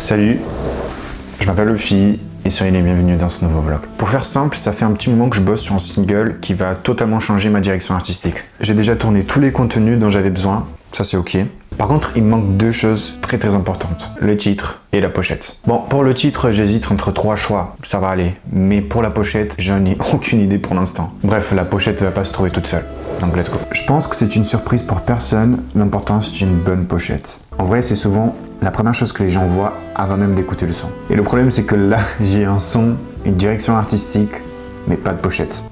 Salut, je m'appelle Luffy et soyez les bienvenus dans ce nouveau vlog. Pour faire simple, ça fait un petit moment que je bosse sur un single qui va totalement changer ma direction artistique. J'ai déjà tourné tous les contenus dont j'avais besoin, ça c'est ok. Par contre, il me manque deux choses très importantes, le titre et la pochette. Bon, pour le titre, j'hésite entre trois choix, ça va aller. Mais pour la pochette, j'en ai aucune idée pour l'instant. Bref, la pochette va pas se trouver toute seule. Donc let's go. Je pense que c'est une surprise pour personne, l'important c'est une bonne pochette. En vrai, c'est souvent la première chose que les gens voient avant même d'écouter le son. Et le problème c'est que là, j'ai un son, une direction artistique, mais pas de pochette.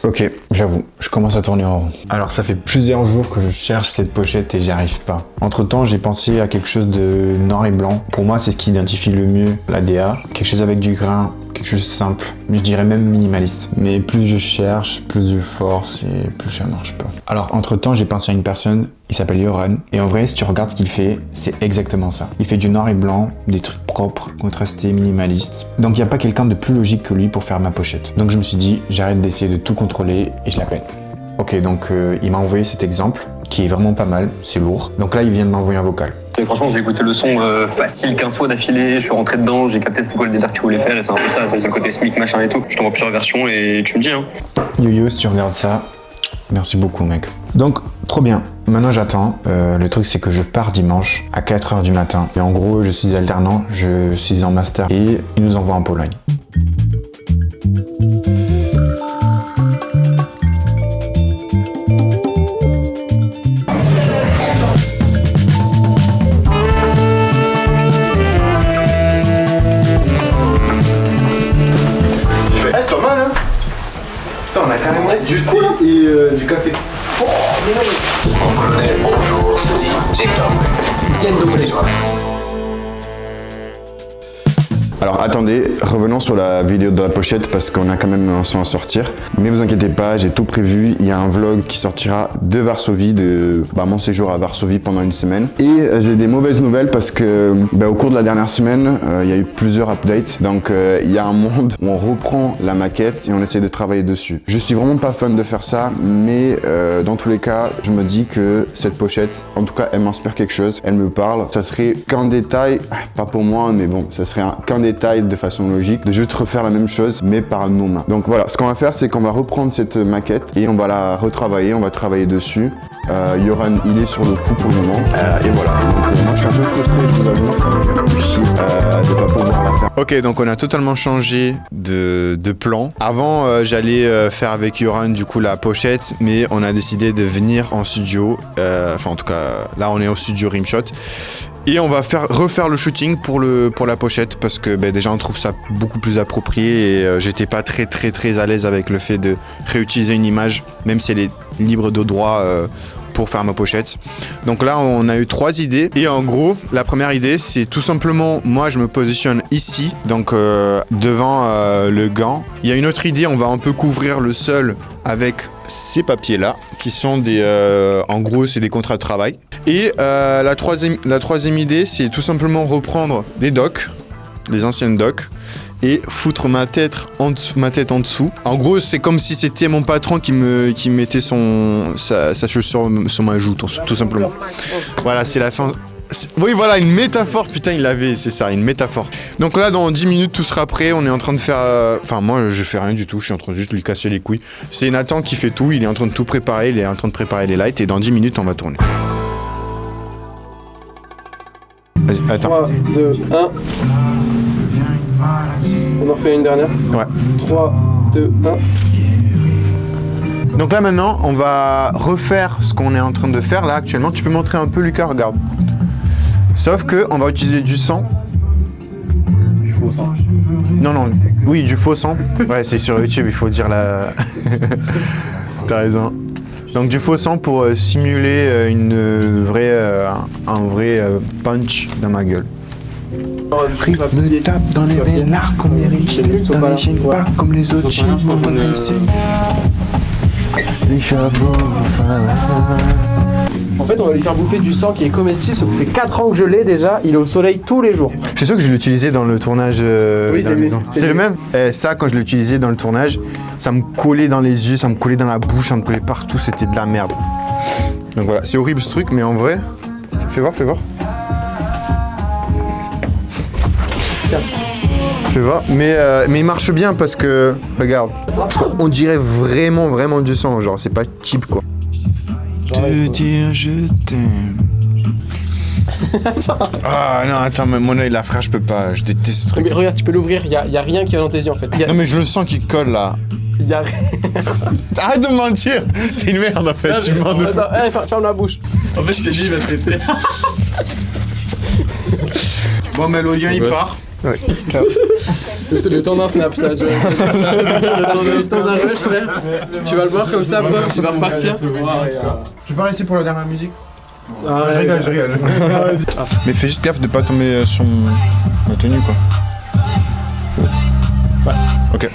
Ok, j'avoue, je commence à tourner en rond. Alors ça fait plusieurs jours que je cherche cette pochette et j'y arrive pas. Entre temps, j'ai pensé à quelque chose de noir et blanc. Pour moi, c'est ce qui identifie le mieux la DA. Quelque chose avec du grain, quelque chose de simple. Je dirais même minimaliste. Mais plus je cherche, plus je force et plus ça marche pas. Alors entre temps, j'ai pensé à une personne, il s'appelle Yoran. Et en vrai, si tu regardes ce qu'il fait, c'est exactement ça. Il fait du noir et blanc, des trucs propres, contrastés, minimalistes. Donc il n'y a pas quelqu'un de plus logique que lui pour faire ma pochette. Donc je me suis dit, j'arrête d'essayer de tout contrôler et je l'appelle. Ok, donc il m'a envoyé cet exemple qui est vraiment pas mal, c'est lourd. Donc là, il vient de m'envoyer un vocal. Et franchement, j'ai écouté le son facile 15 fois d'affilée, je suis rentré dedans, j'ai capté c'était quoi le délire que tu voulais faire et c'est un peu ça, c'est le côté SMIC machin et tout. Je t'envoie plusieurs versions et tu me dis hein. Yo-yo, si tu regardes ça, merci beaucoup mec. Donc, trop bien. Maintenant j'attends. Le truc c'est que je pars dimanche à 4h du matin. Et en gros, je suis alternant, je suis en master et ils nous envoient en Pologne. On a carrément du thé et du café. Bonjour, c'est Tom. Alors attendez, revenons sur la vidéo de la pochette parce qu'on a quand même un son à sortir. Mais vous inquiétez pas, j'ai tout prévu. Il y a un vlog qui sortira de Varsovie, de mon séjour à Varsovie pendant une semaine. Et j'ai des mauvaises nouvelles parce que au cours de la dernière semaine, il y a eu plusieurs updates. Donc il y a un monde où on reprend la maquette et on essaie de travailler dessus. Je suis vraiment pas fan de faire ça, mais dans tous les cas, je me dis que cette pochette, en tout cas, elle m'inspire quelque chose, elle me parle. Ça serait qu'un détail, pas pour moi, mais bon, ça serait qu'un détail de façon logique, de juste refaire la même chose mais par nos mains. Donc voilà, ce qu'on va faire c'est qu'on va reprendre cette maquette et on va la retravailler, on va travailler dessus. Yoran il est sur le coup pour le moment et voilà, donc moi je suis un peu frustré, je vous avoue, de pas pouvoir la faire. Ok, donc on a totalement changé de plan. Avant j'allais faire avec Yoran du coup la pochette, mais on a décidé de venir en studio, enfin en tout cas là on est au studio Rimshot. Et on va refaire le shooting pour la pochette parce que déjà on trouve ça beaucoup plus approprié et j'étais pas très à l'aise avec le fait de réutiliser une image, même si elle est libre de droit pour faire ma pochette. Donc là on a eu 3 idées et en gros la première idée c'est tout simplement moi je me positionne ici donc devant le gant. Il y a une autre idée, on va un peu couvrir le sol avec ces papiers là qui sont des en gros c'est des contrats de travail. Et la troisième idée, c'est tout simplement reprendre les docks, les anciennes docks, et foutre ma tête en dessous. En gros, c'est comme si c'était mon patron qui mettait sa chaussure sur ma joue, tout simplement. Voilà, c'est la fin. Oui, voilà, une métaphore, putain, il l'avait, c'est ça, une métaphore. Donc là, dans 10 minutes, tout sera prêt, on est en train de faire... Enfin, moi, je fais rien du tout, je suis en train de juste lui casser les couilles. C'est Nathan qui fait tout, il est en train de tout préparer, il est en train de préparer les lights, et dans 10 minutes, on va tourner. Vas-y, attends. 3, 2, 1. On en fait une dernière. Ouais. 3, 2, 1. Donc là maintenant, on va refaire ce qu'on est en train de faire là actuellement. Tu peux montrer un peu Lucas, regarde. Sauf que on va utiliser du sang. Du faux sang. Non, oui, du faux sang. Ouais, c'est sur YouTube, il faut dire la... T'as raison. Donc du faux sang pour simuler un vrai punch dans ma gueule. Me tape dans les veines comme les riches, dans les chaînes pas comme les autres chiens. Les chapeaux. En fait, on va lui faire bouffer du sang qui est comestible, sauf que c'est 4 ans que je l'ai déjà, il est au soleil tous les jours. Je suis sûr que je l'ai utilisé dans le tournage Oui, dans c'est la lui, maison. c'est C'est le lui. même ça, quand je l'ai utilisé dans le tournage, ça me collait dans les yeux, ça me collait dans la bouche, ça me collait partout, c'était de la merde. Donc voilà, c'est horrible ce truc, mais en vrai, fais voir, fais voir. Tiens. Fais voir, mais il marche bien parce que, regarde, parce qu'on dirait vraiment du sang, genre c'est pas cheap quoi. Te dire je t'aime. Ah non, attends, mais mon œil là, frère, je peux pas, je déteste ce truc. Mais regarde, tu peux l'ouvrir, il y a rien qui va dans tes yeux en fait. Non, mais je le sens qui colle là. Il y a rien. Arrête de mentir. T'es une merde en fait, tu mens de fou. Attends, ferme la bouche. En fait, je t'ai dit, il va se péter. Bon, mais l'olien il part. Le temps d'un snap, ça, Joe. Le temps d'un rush, frère. Tu vas le voir comme ça, Bob, tu vas repartir. Je vais pas rester pour la dernière musique. Ah, Je rigole. Mais fais juste gaffe de pas tomber sur ma tenue quoi. Ouais. Ok.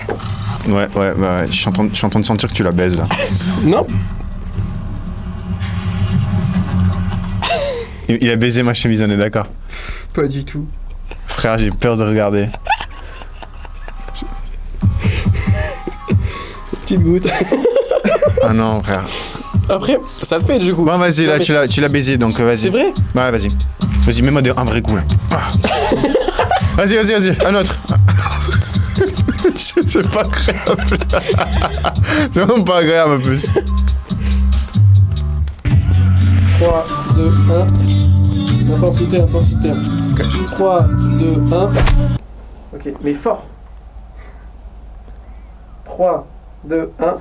Ouais, je suis en train de sentir que tu la baises là. Non. Il a baisé ma chemise, on est d'accord? Pas du tout. Frère, j'ai peur de regarder. Petite goutte. Ah non, frère. Après, ça le fait du coup. Bon, vas-y, là, Non, mais- tu l'as baisé, donc vas-y. C'est vrai? Ouais, vas-y. Vas-y, mets-moi un vrai coup, là. Ah. Vas-y, un autre. C'est pas agréable. C'est vraiment pas agréable, en plus. 3, 2, 1. Intensité. 3, 2, 1. Ok, mais fort. 3, 2, 1.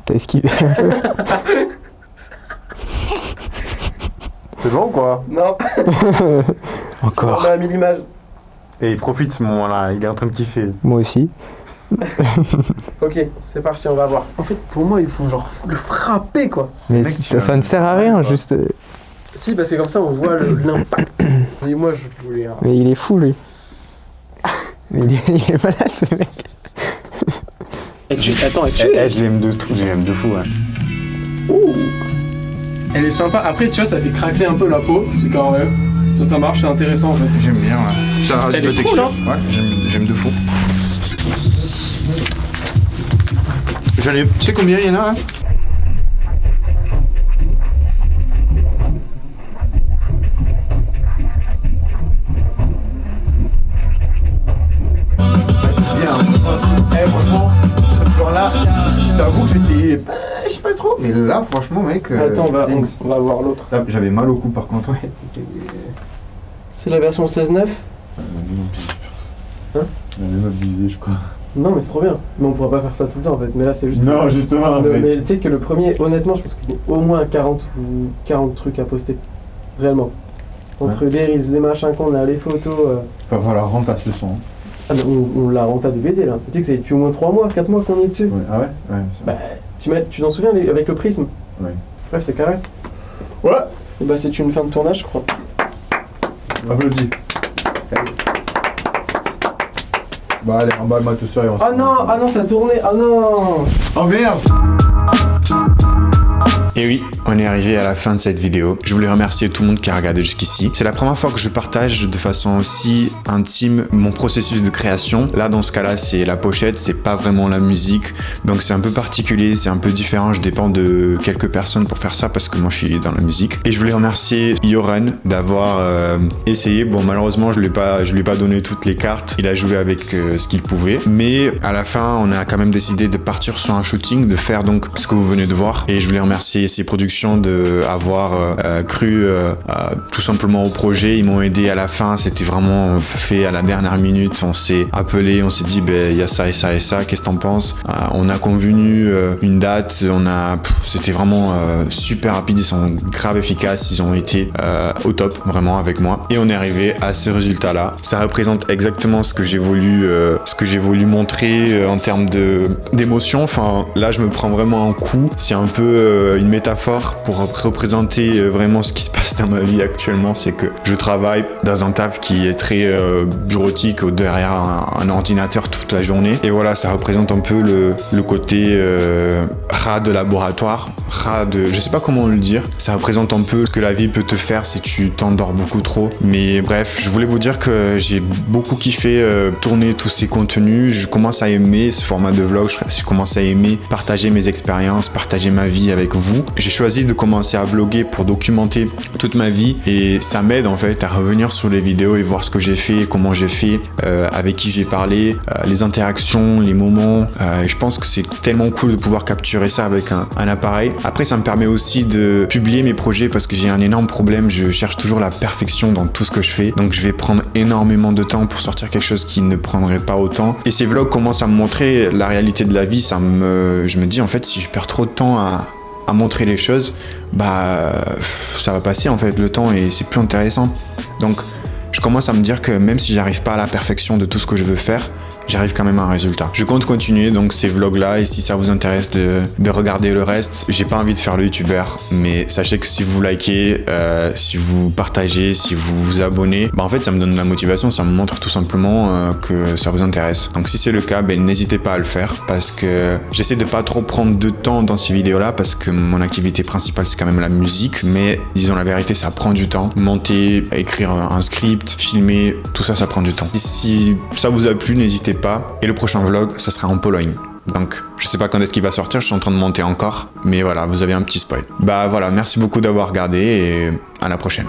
T'as esquivé un peu. C'est bon, quoi? Non, on Encore. a mis l'image. Et il profite ce moment-là, il est en train de kiffer. Moi aussi. Ok, c'est parti, on va voir. En fait, pour moi, il faut genre le frapper quoi. Mais Mec, ça ne sert à rien, juste. Si, parce que comme ça, on voit l'impact. Et moi, je voulais. Mais il est fou, lui. Mais il est malade, ce mec. Attends, je l'aime de tout, je l'aime de fou, ouais. Ouh. Elle est sympa. Après, tu vois, ça fait craquer un peu la peau. C'est carré. Ça marche, c'est intéressant en fait. J'aime bien, ouais. Ça rajoute Elle la est texture. cool, Ouais, j'aime de fou. Tu sais combien il y en a, là? Franchement, cette fleur-là, je t'avoue que j'étais. Je sais pas trop. Mais là, franchement, mec. Attends, on va voir l'autre. Là, j'avais mal au cou par contre. Ouais. C'est la version 16.9. On a même abusé, je crois. Non, mais c'est trop bien. Mais on pourra pas faire ça tout le temps en fait. Mais là, c'est juste. Non, justement, Mais tu sais que le premier, honnêtement, je pense qu'il y a au moins 40 ou 40 trucs à poster. Réellement. Entre les reels, les machins qu'on a, les photos. Va falloir remplacer le son. Ah, mais on l'a renta des baisers là. Tu sais que c'est depuis au moins 3 mois, 4 mois qu'on est dessus. Ouais. Ah ouais? Ouais. Bah, tu t'en souviens avec le prisme? Ouais. Bref, c'est carré. Ouais. Et bah, c'est une fin de tournage, je crois. Applaudis. Bah allez, emballe-moi tout ça et on se... Ah non, ça a tourné, ah non. Oh merde! Et oui, on est arrivé à la fin de cette vidéo. Je voulais remercier tout le monde qui a regardé jusqu'ici. C'est la première fois que je partage de façon aussi intime mon processus de création. Là, dans ce cas-là, c'est la pochette, c'est pas vraiment la musique. Donc c'est un peu particulier, c'est un peu différent. Je dépends de quelques personnes pour faire ça parce que moi je suis dans la musique. Et je voulais remercier Yoran d'avoir essayé. Bon, malheureusement, je lui ai pas donné toutes les cartes. Il a joué avec ce qu'il pouvait. Mais à la fin, on a quand même décidé de partir sur un shooting, de faire donc ce que vous venez de voir. Et je voulais remercier ces productions d'avoir cru tout simplement au projet. Ils m'ont aidé à la fin, c'était vraiment fait à la dernière minute. On s'est appelé, on s'est dit il y a ça et ça et ça, qu'est-ce que t'en penses? On a convenu une date, c'était vraiment super rapide, ils sont grave efficaces, ils ont été au top vraiment avec moi et on est arrivé à ce résultat là. Ça représente exactement ce que j'ai voulu montrer en termes d'émotion. Enfin là je me prends vraiment un coup, c'est un peu une métaphore pour représenter vraiment ce qui se passe dans ma vie actuellement, c'est que je travaille dans un taf qui est très bureautique derrière un ordinateur toute la journée. Et voilà, ça représente un peu le côté rat de laboratoire, je sais pas comment le dire. Ça représente un peu ce que la vie peut te faire si tu t'endors beaucoup trop. Mais bref, je voulais vous dire que j'ai beaucoup kiffé tourner tous ces contenus. Je commence à aimer ce format de vlog, je commence à aimer partager mes expériences, partager ma vie avec vous. J'ai choisi de commencer à vlogger pour documenter toute ma vie et ça m'aide en fait à revenir sur les vidéos et voir ce que j'ai fait, comment j'ai fait, avec qui j'ai parlé, les interactions, les moments. Je pense que c'est tellement cool de pouvoir capturer ça avec un appareil. Après, ça me permet aussi de publier mes projets parce que j'ai un énorme problème, je cherche toujours la perfection dans tout ce que je fais. Donc je vais prendre énormément de temps pour sortir quelque chose qui ne prendrait pas autant. Et ces vlogs commencent à me montrer la réalité de la vie. Je me dis en fait, si je perds trop de temps à montrer les choses, ça va passer en fait le temps et c'est plus intéressant. Donc je commence à me dire que même si j'arrive pas à la perfection de tout ce que je veux faire, j'arrive quand même à un résultat. Je compte continuer donc ces vlogs là et si ça vous intéresse de regarder le reste, j'ai pas envie de faire le youtubeur, mais sachez que si vous likez, si vous partagez, si vous vous abonnez, en fait ça me donne de la motivation, ça me montre tout simplement que ça vous intéresse. Donc si c'est le cas, n'hésitez pas à le faire parce que j'essaie de pas trop prendre de temps dans ces vidéos là parce que mon activité principale c'est quand même la musique, mais disons la vérité, ça prend du temps. Monter, écrire un script, filmer, tout ça, ça prend du temps. Si ça vous a plu, n'hésitez pas. Et le prochain vlog, ça sera en Pologne. Donc, je sais pas quand est-ce qu'il va sortir, je suis en train de monter encore. Mais voilà, vous avez un petit spoil. Voilà, merci beaucoup d'avoir regardé et à la prochaine.